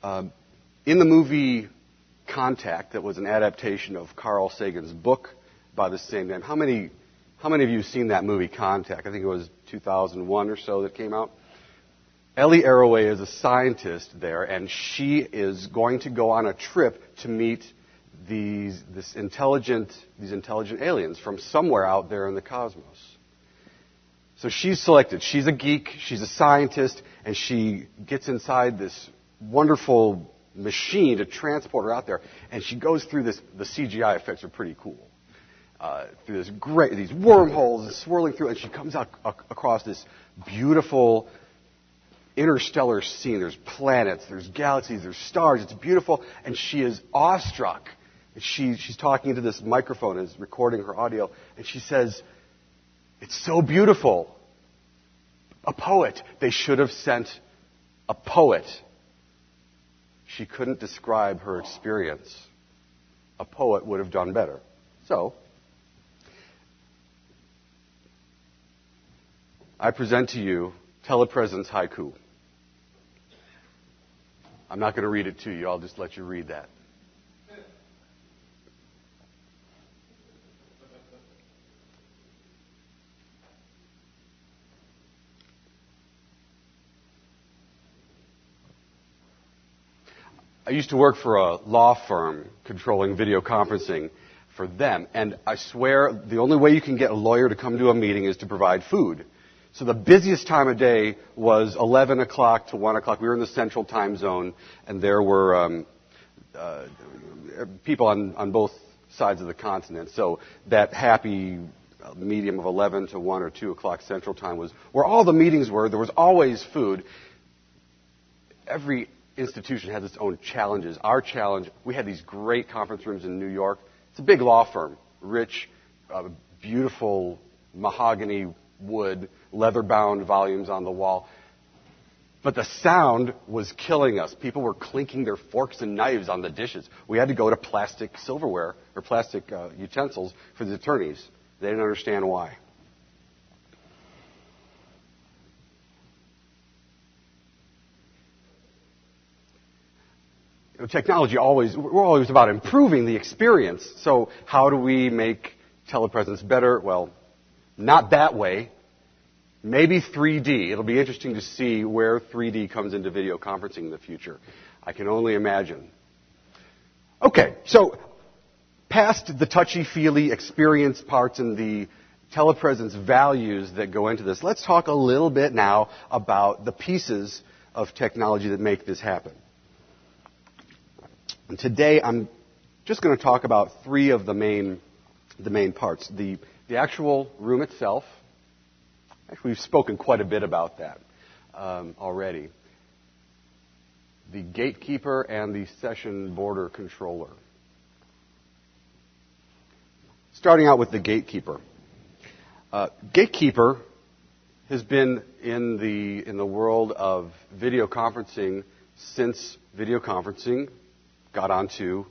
In the movie Contact, that was an adaptation of Carl Sagan's book by the same name. How many of you have seen that movie Contact? I think it was 2001 or so that came out. Ellie Arroway is a scientist there, and she is going to go on a trip to meet these intelligent aliens from somewhere out there in the cosmos. So she's selected. She's a geek, she's a scientist, and she gets inside this wonderful machine to transport her out there. And she goes through this. The CGI effects are pretty cool. Through these wormholes swirling through, and she comes out across this beautiful interstellar scene. There's planets, there's galaxies, there's stars. It's beautiful, and she is awestruck. She's talking into this microphone, is recording her audio, and she says, "It's so beautiful. A poet. They should have sent a poet." She couldn't describe her experience. A poet would have done better. So, I present to you Telepresence Haiku. I'm not going to read it to you. I'll just let you read that. I used to work for a law firm controlling video conferencing for them, and I swear the only way you can get a lawyer to come to a meeting is to provide food. So the busiest time of day was 11 o'clock to 1 o'clock. We were in the central time zone, and there were people on both sides of the continent. So that happy medium of 11 to 1 or 2 o'clock central time was where all the meetings were. There was always food. Every institution has its own challenges. Our challenge, we had these great conference rooms in New York. It's a big law firm, rich, beautiful mahogany wood, leather-bound volumes on the wall. But the sound was killing us. People were clinking their forks and knives on the dishes. We had to go to plastic silverware or plastic utensils for the attorneys. They didn't understand why. Technology we're always about improving the experience. So how do we make telepresence better? Well, not that way. Maybe 3D. It'll be interesting to see where 3D comes into video conferencing in the future. I can only imagine. Okay, so past the touchy-feely experience parts and the telepresence values that go into this, let's talk a little bit now about the pieces of technology that make this happen. And today I'm just going to talk about three of the main parts. The actual room itself. Actually, we've spoken quite a bit about that already. The gatekeeper and the session border controller. Starting out with the gatekeeper. Gatekeeper has been in the world of video conferencing since video conferencing got onto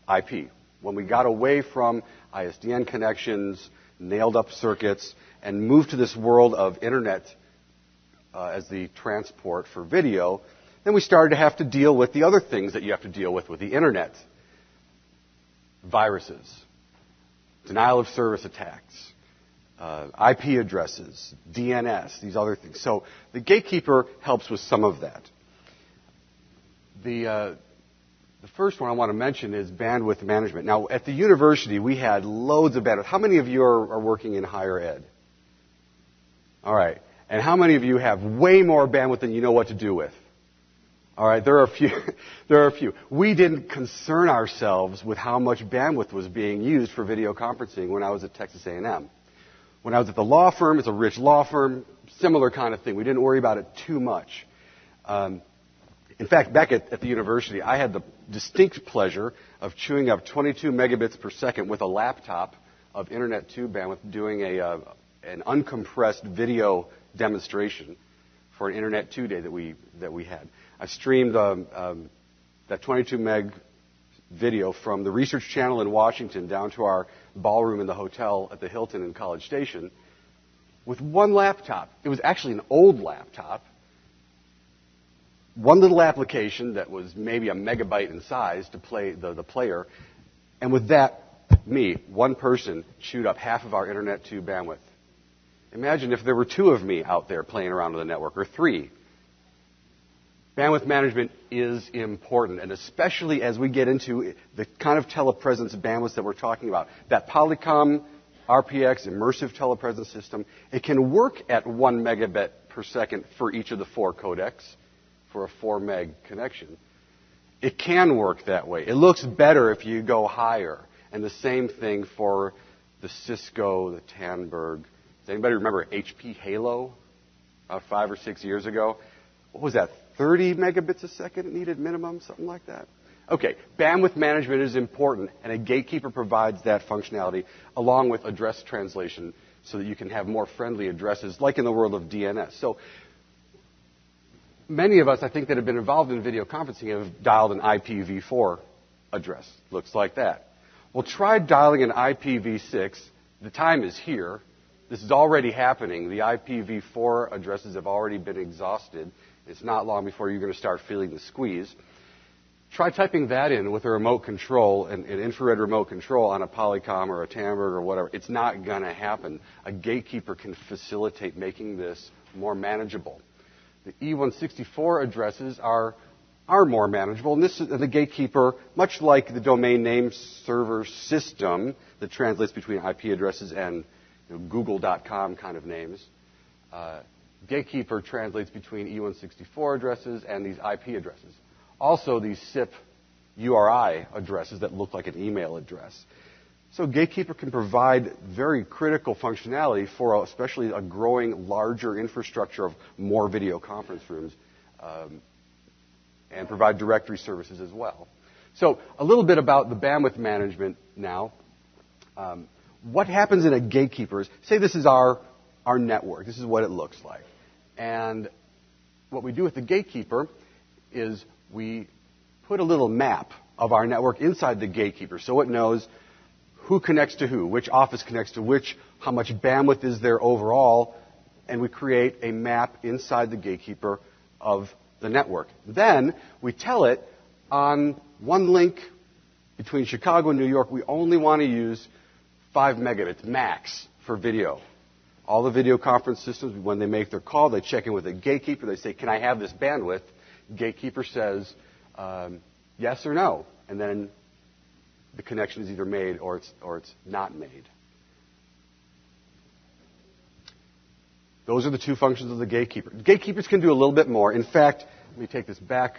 IP. When we got away from ISDN connections, nailed up circuits, and moved to this world of internet as the transport for video, then we started to have to deal with the other things that you have to deal with the internet. Viruses, denial of service attacks, IP addresses, DNS, these other things. So the gatekeeper helps with some of that. The first one I want to mention is bandwidth management. Now, at the university, we had loads of bandwidth. How many of you are working in higher ed? All right. And how many of you have way more bandwidth than you know what to do with? All right. There are a few. We didn't concern ourselves with how much bandwidth was being used for video conferencing when I was at Texas A&M. When I was at the law firm, it's a rich law firm, similar kind of thing. We didn't worry about it too much. In fact, back at the university, I had the distinct pleasure of chewing up 22 megabits per second with a laptop of Internet 2 bandwidth, doing an uncompressed video demonstration for an Internet 2 day that we had. I streamed that 22 meg video from the Research Channel in Washington down to our ballroom in the hotel at the Hilton in College Station with one laptop. It was actually an old laptop. one little application that was maybe a megabyte in size to play the player, and with that, me, one person, chewed up half of our internet tube bandwidth. Imagine if there were two of me out there playing around with the network, or three. Bandwidth management is important, and especially as we get into the kind of telepresence bandwidth that we're talking about, that Polycom RPX immersive telepresence system, it can work at 1 megabit per second for each of the 4 codecs for a 4 meg connection. It can work that way. It looks better if you go higher. And the same thing for the Cisco, the Tandberg. Does anybody remember HP Halo? About 5 or 6 years ago. What was that? 30 megabits a second it needed minimum, something like that. Okay, bandwidth management is important, and a gatekeeper provides that functionality along with address translation so that you can have more friendly addresses, like in the world of DNS. So many of us, I think, that have been involved in video conferencing have dialed an IPv4 address. Looks like that. Well, try dialing an IPv6. The time is here. This is already happening. The IPv4 addresses have already been exhausted. It's not long before you're going to start feeling the squeeze. Try typing that in with a remote control, an infrared remote control on a Polycom or a Tandberg or whatever. It's not going to happen. A gatekeeper can facilitate making this more manageable. The E164 addresses are more manageable, and this is the gatekeeper, much like the domain name server system that translates between IP addresses and Google.com kind of names. Gatekeeper translates between E164 addresses and these IP addresses. Also, these SIP URI addresses that look like an email address. So Gatekeeper can provide very critical functionality for especially a growing, larger infrastructure of more video conference rooms, and provide directory services as well. So a little bit about the bandwidth management now. What happens in a gatekeeper is, say this is our network. This is what it looks like. And what we do with the gatekeeper is we put a little map of our network inside the gatekeeper so it knows who connects to who, which office connects to which, how much bandwidth is there overall, and we create a map inside the gatekeeper of the network. Then we tell it on one link between Chicago and New York, we only want to use 5 megabits max for video. All the video conference systems, when they make their call, they check in with the gatekeeper. They say, can I have this bandwidth? Gatekeeper says yes or no, and then the connection is either made or it's not made. Those are the two functions of the gatekeeper. Gatekeepers can do a little bit more. In fact, let me take this back.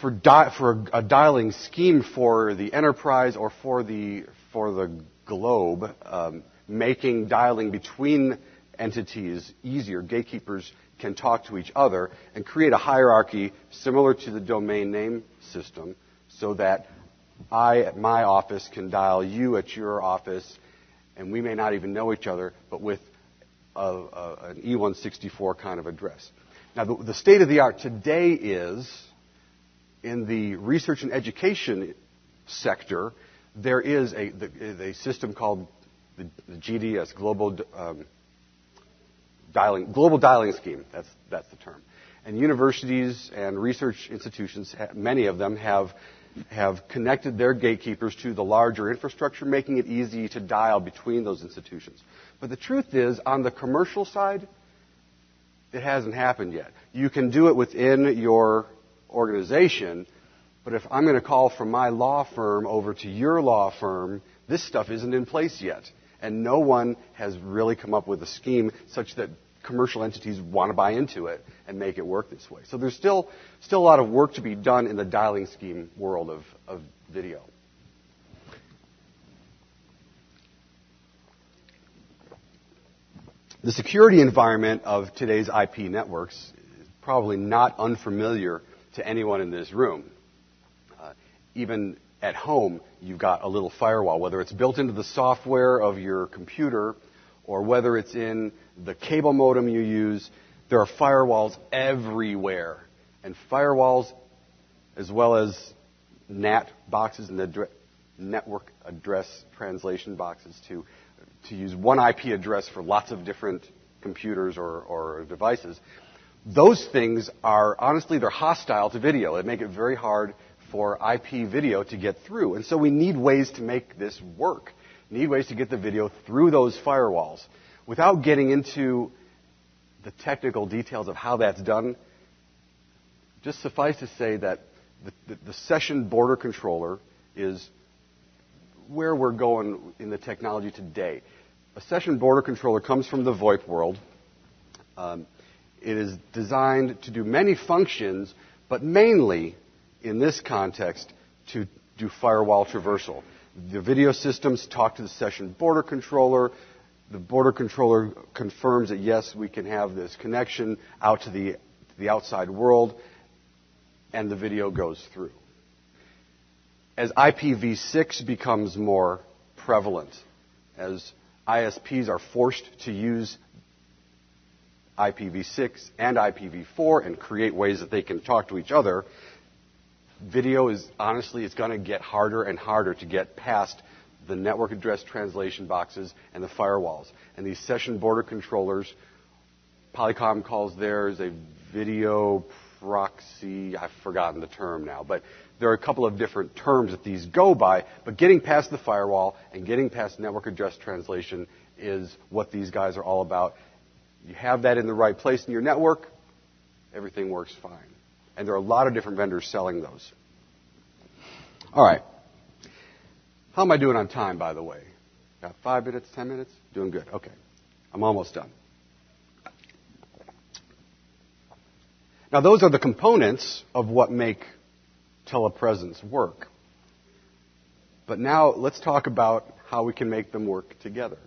For a dialing scheme for the enterprise or for the globe, making dialing between entities easier, gatekeepers can talk to each other and create a hierarchy similar to the domain name system so that I at my office can dial you at your office, and we may not even know each other, but with an E164 kind of address. Now, the state of the art today is, in the research and education sector, there is a system called the GDS, Global Dialing Scheme. That's the term. And universities and research institutions, many of them have connected their gatekeepers to the larger infrastructure, making it easy to dial between those institutions. But the truth is, on the commercial side, it hasn't happened yet. You can do it within your organization, but if I'm going to call from my law firm over to your law firm, this stuff isn't in place yet. And no one has really come up with a scheme such that commercial entities want to buy into it and make it work this way. So there's still a lot of work to be done in the dialing scheme world of video. The security environment of today's IP networks is probably not unfamiliar to anyone in this room. Even at home, you've got a little firewall, whether it's built into the software of your computer or whether it's in the cable modem you use. There are firewalls everywhere. And firewalls, as well as NAT boxes and the network address translation boxes to use one IP address for lots of different computers or devices. Those things are, honestly, they're hostile to video. They make it very hard for IP video to get through. And so we need ways to make this work. We need ways to get the video through those firewalls. Without getting into the technical details of how that's done, just suffice to say that the session border controller is where we're going in the technology today. A session border controller comes from the VoIP world. It is designed to do many functions, but mainly, in this context, to do firewall traversal. The video systems talk to the session border controller. The border controller confirms that, yes, we can have this connection out to the outside world, and the video goes through. As IPv6 becomes more prevalent, as ISPs are forced to use IPv6 and IPv4 and create ways that they can talk to each other, video is, honestly, it's going to get harder and harder to get past the network address translation boxes and the firewalls. And these session border controllers, Polycom calls theirs a video proxy. I've forgotten the term now, but there are a couple of different terms that these go by. But getting past the firewall and getting past network address translation is what these guys are all about. You have that in the right place in your network, everything works fine. And there are a lot of different vendors selling those. All right. How am I doing on time, by the way? Got 5 minutes, 10 minutes? Doing good. Okay. I'm almost done. Now, those are the components of what make telepresence work. But now let's talk about how we can make them work together.